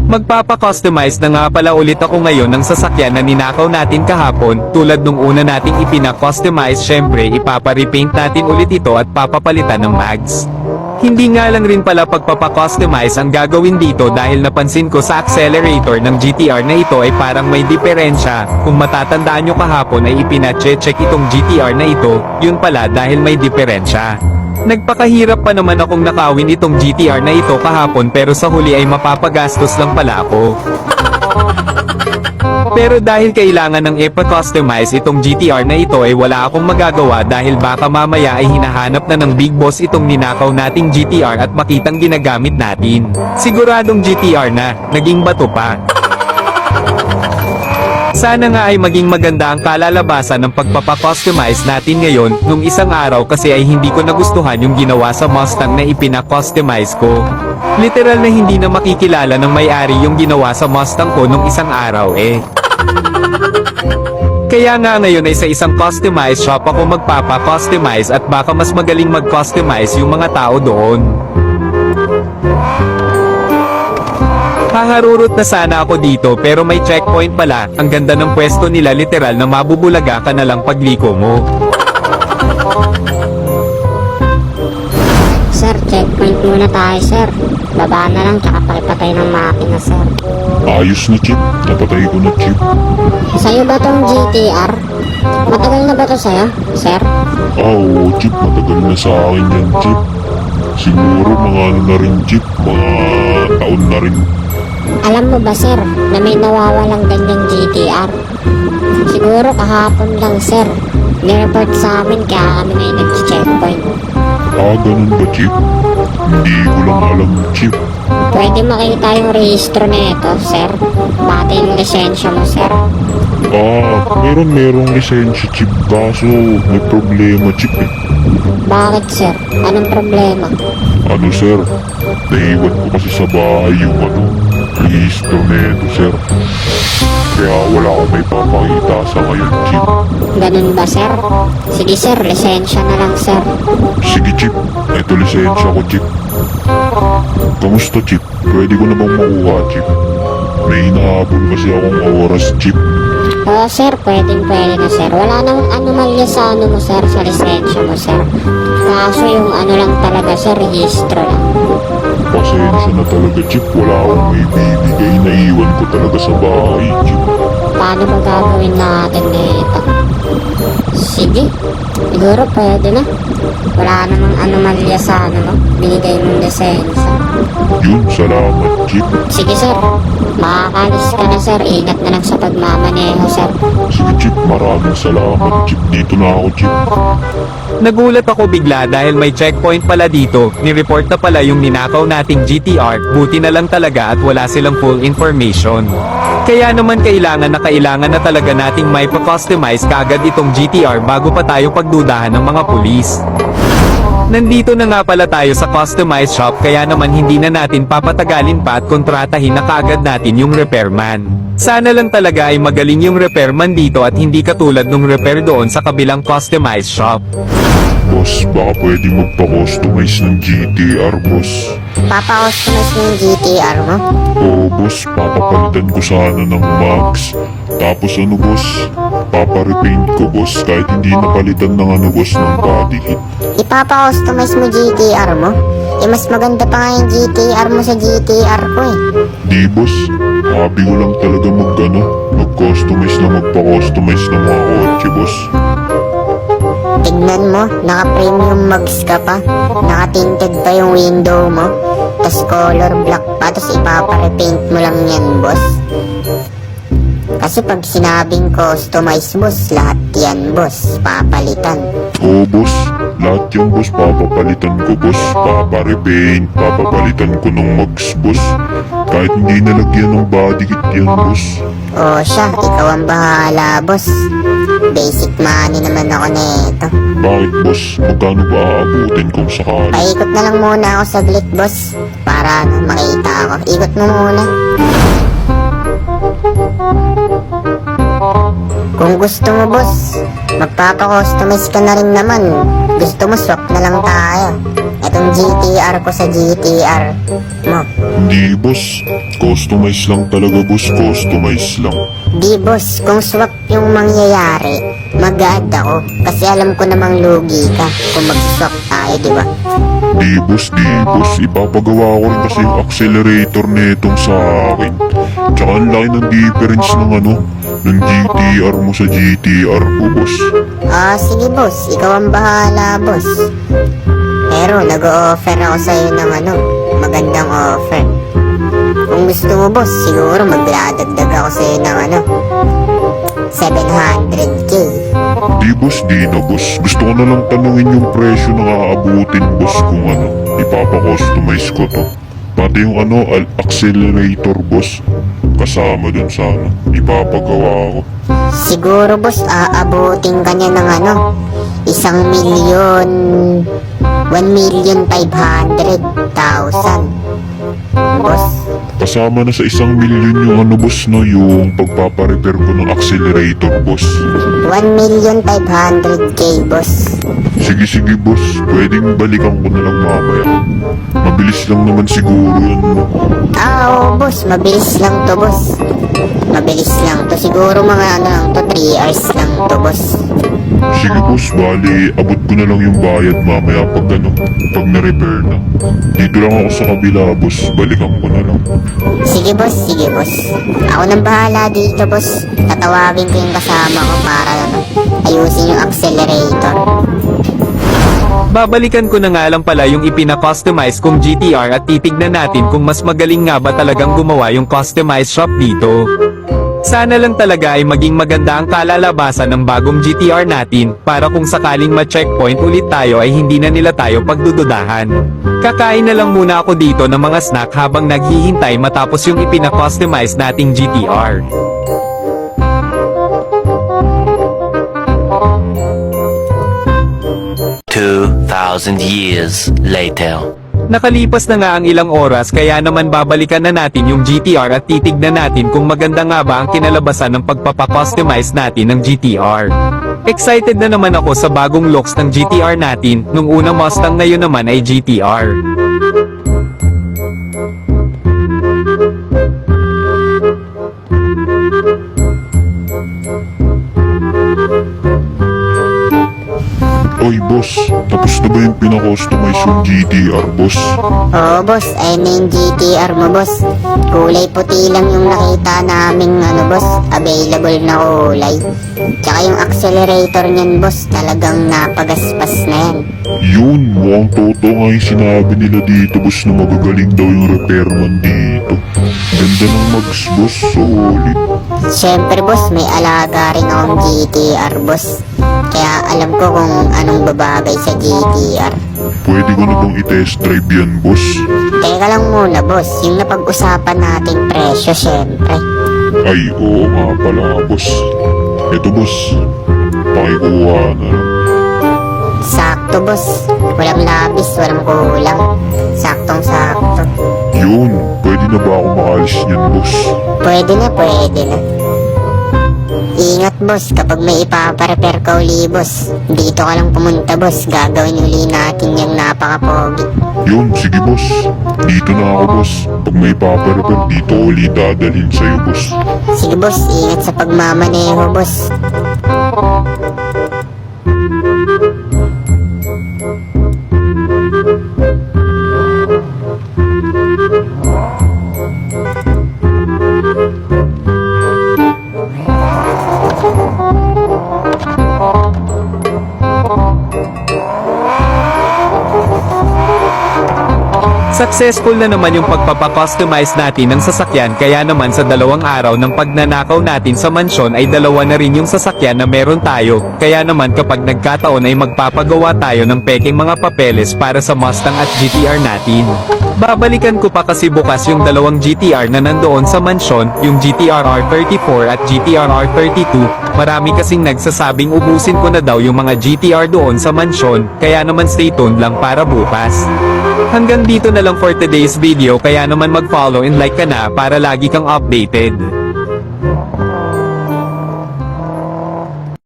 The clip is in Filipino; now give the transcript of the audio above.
Magpapa-customize na nga pala ulit ako ngayon ng sasakyan na ninakaw natin kahapon. Tulad nung una nating ipina-customize, syempre ipapa-repaint natin ulit ito at papapalitan ng mags. Hindi nga lang rin pala pagpapa-customize ang gagawin dito dahil napansin ko sa accelerator ng GTR na ito ay parang may diferensya. Kung matatandaan nyo kahapon ay ipina-check itong GTR na ito, yun pala dahil may diferensya. Nagpakahirap pa naman akong nakawin itong GTR na ito kahapon pero sa huli ay mapapagastos lang pala ako. Pero dahil kailangan ng ipa-customize itong GTR na ito ay wala akong magagawa dahil baka mamaya ay hinahanap na ng Big Boss itong ninakaw nating GTR at makitang ginagamit natin. Siguradong GTR na, naging bato pa. Sana nga ay maging maganda ang kalalabasan ng pagpapa-customize natin ngayon. Nung isang araw kasi ay hindi ko nagustuhan yung ginawa sa Mustang na ipina-customize ko. Literal na hindi na makikilala ng may-ari yung ginawa sa Mustang ko nung isang araw eh. Kaya nga ngayon ay sa isang customize shop ako magpapa-customize at baka mas magaling mag-customize yung mga tao doon. Haharurot na sana ako dito pero may checkpoint pala. Ang ganda ng pwesto nila, literal na mabubulaga ka na lang pagliko mo. Sir, checkpoint muna tayo, sir. Baba na lang, tsaka pakipatay ng makina, sir. Ayos na, Chip. Napatay ko na, Chip. Sa'yo ba tong GTR? Matagal na ba to sa'yo, sir? Oo, Chip. Matagal na sa akin yan, Chip. Siguro mga ano na rin, Chip. Mga taon na rin. Alam mo ba, sir, na may nawawalang ganyang GTR? Siguro kahapon lang, sir. Nireport sa amin kaya kami ngayon nag-checkpoint. Ganun ba, Chip? Hindi ko lang alam, Chip. Pwede makita yung rehistro nito, sir. Bata yung lisensya mo, sir. Merong lisensya, Chip. Kaso may problema, Chip eh. Bakit, sir? Anong problema? Ano, sir? Naiwan ko kasi sa bahay yung rehistro nito, sir. Kaya wala akong may papakita sa ngayon, Chip. Ganun ba, sir? Sige, sir. Lisensya na lang, sir. Sige, Chip. Ito lisensya ko, Chip. Kamusta, Chip? Pwede ko na bang makuha, Chip? May hinahabol kasi akong oras, Chip. Oo, sir. Pwede na, sir. Wala nang anomalya sa mo, sir. Sa lisensya mo, sir. Kaso yung lang talaga, sir. Rehistro lang. Pasensya na talaga, Chip. Wala akong may bibigay. Naiwan ko talaga sa bahay, Chip. Paano ba gagawin natin nito? Sige. Siguro pwede na. Wala namang anomalya sa mo. Binigay mong lisensya. Yun, salamat, Chip. Sige, sir. Makakalis ka na, sir. Ingat na lang sa pagmamaneho, sir. Sige, Chip. Maraming salamat, Chip. Dito na ako, Chip. Nagulat ako bigla dahil may checkpoint pala dito. Nireport na pala yung ninakaw nating GTR. Buti na lang talaga at wala silang full information. Kaya naman kailangan na talaga nating may pa-customize kaagad itong GTR bago pa tayo pagdudahan ng mga pulis. Nandito na nga pala tayo sa customized shop kaya naman hindi na natin papatagalin pa at kontratahin na kaagad natin yung repairman. Sana lang talaga ay magaling yung repairman dito at hindi katulad nung repair doon sa kabilang customized shop. Boss, baka pwede magpa-customize ng GTR, boss. Papa-customize mo yung GTR mo? Oo, boss. Papapalitan ko sana ng mags. Tapos boss? Papa-repaint ko, boss. Kahit hindi napalitan ng boss, ng body kit. Ipapa-customize mo GTR mo? Mas maganda pa nga yung GTR mo sa GTR ko eh. Di, boss. Hobby ko lang talaga mag-customize na magpa-customize ng mga kotse, boss. Tignan mo, naka-premium mags ka pa. Naka-tinted pa yung window mo. Tas color black pa, tas ipapa-repaint mo lang yan, boss. Kasi pag sinabing customize, boss, lahat yan, boss, papalitan. Oo, boss. Lahat yung boss, papapalitan ko, boss. Papa-repaint, papapalitan ko ng mags, boss. Kahit hindi nalagyan ng body kit yan, boss. O siya, ikaw ang bahala, boss. Basic money naman ako nito. Bakit, boss? Magkano ba aabutin kung sakali? Paikot na lang muna ako saglit, boss. Para makita ako. Ikot mo muna. Kung gusto mo, boss, magpapa-customize ka na rin naman. Gusto mo, swap na lang tayo. Etong GTR ko sa GTR mo. Hindi, boss. Customize lang talaga boss, customize lang. Di boss, kung swap yung mangyayari, mag-add ako. Kasi alam ko namang lugi ka kung mag-swap tayo, di ba? Di boss, ipapagawa ko rin kasi yung accelerator netong sa akin. Tsaka ang laki ng difference ng ng GTR mo sa GTR ko boss. Sige boss, ikaw ang bahala boss. Pero nag-o-offer ako sa'yo ng magandang offer. Kung gusto mo boss, siguro magdadagdag ako sa'yo ng 700k. Di na boss. Gusto ko na lang tanungin yung presyo na aabutin boss kung ipapakustomize ko to. Pati yung accelerator boss. Kasama dun sa ipapagawa ko. Siguro boss, aabutin ka niya ng 1,500,000. Boss. Kasama na sa 1,000,000 yung boss yung pagpaparepair ko ng accelerator boss. 1,500,000 boss. Sige boss, pwedeng balikan ko na lang mamaya. Mabilis lang naman siguro yun. Oo boss, mabilis lang to boss. Mabilis lang to, siguro mga 3 hours lang to boss. Sige boss, bali, abot ko na lang yung bayad mamaya pag na-repair na. Dito lang ako sa kabila boss, balikan ko na lang. Sige boss. Ako nang bahala dito boss. Tatawagin ko yung kasama ko para ayusin yung accelerator. Babalikan ko na nga lang pala yung ipina-customize kong GTR at titignan natin kung mas magaling nga ba talagang gumawa yung customized shop dito. Sana lang talaga ay maging maganda ang kalalabasan ng bagong GTR natin, para kung sakaling ma-checkpoint ulit tayo ay hindi na nila tayo pagdududahan. Kakain na lang muna ako dito ng mga snack habang naghihintay matapos yung ipina-customize nating GTR. $2,000 years later. Nakalipas na nga ang ilang oras kaya naman babalikan na natin yung GTR at titignan natin kung maganda nga ba ang kinalabasan ng pagpapakustomize natin ng GTR. Excited na naman ako sa bagong looks ng GTR natin, nung unang Mustang ngayon naman ay GTR. Oy boss, tapos na ba yung pinakustomize yung GTR boss? Oo boss, ay yung GTR mo boss. Kulay puti lang yung nakita naming boss, available na kulay. Tsaka yung accelerator niyan boss, talagang napagaspas na yan. Yun, mukhang totoo nga yung sinabi nila dito boss na magagaling daw yung repairman dito. Ganda ng mags boss, solid. Siyempre boss, may alaga rin akong GTR boss. Kaya alam ko kung anong babagay sa GTR. Pwede ko na bang i-test drive yan boss? Teka lang muna boss, yung napag-usapan nating presyo siyempre. Ay, oo nga pala boss. Eto boss, pakikuha na lang. Sakto boss, walang labis, walang kulang. Saktong-sakto. Yun, pwede na ba ako makalis niyan boss? Pwede na. Ingat boss, kapag may ipaparepair ka uli boss, dito ka lang pumunta boss, gagawin uli natin yung napaka-pogi. Yun, sige boss. Dito na ako boss. Pag may paparepair, dito uli dadalhin sa'yo boss. Sige boss, ingat sa pagmamaneho boss. Successful na naman yung pagpapakustomize natin ng sasakyan, kaya naman sa 2 araw ng pagnanakaw natin sa mansyon ay 2 na rin yung sasakyan na meron tayo, kaya naman kapag nagkataon ay magpapagawa tayo ng peking mga papeles para sa Mustang at GTR natin. Babalikan ko pa kasi bukas yung 2 GTR na nandoon sa mansyon, yung GTR R34 at GTR R32, marami kasing nagsasabing ubusin ko na daw yung mga GTR doon sa mansyon, kaya naman stay tuned lang para bukas. Hanggang dito na lang for today's video, kaya naman mag-follow and like ka na para lagi kang updated.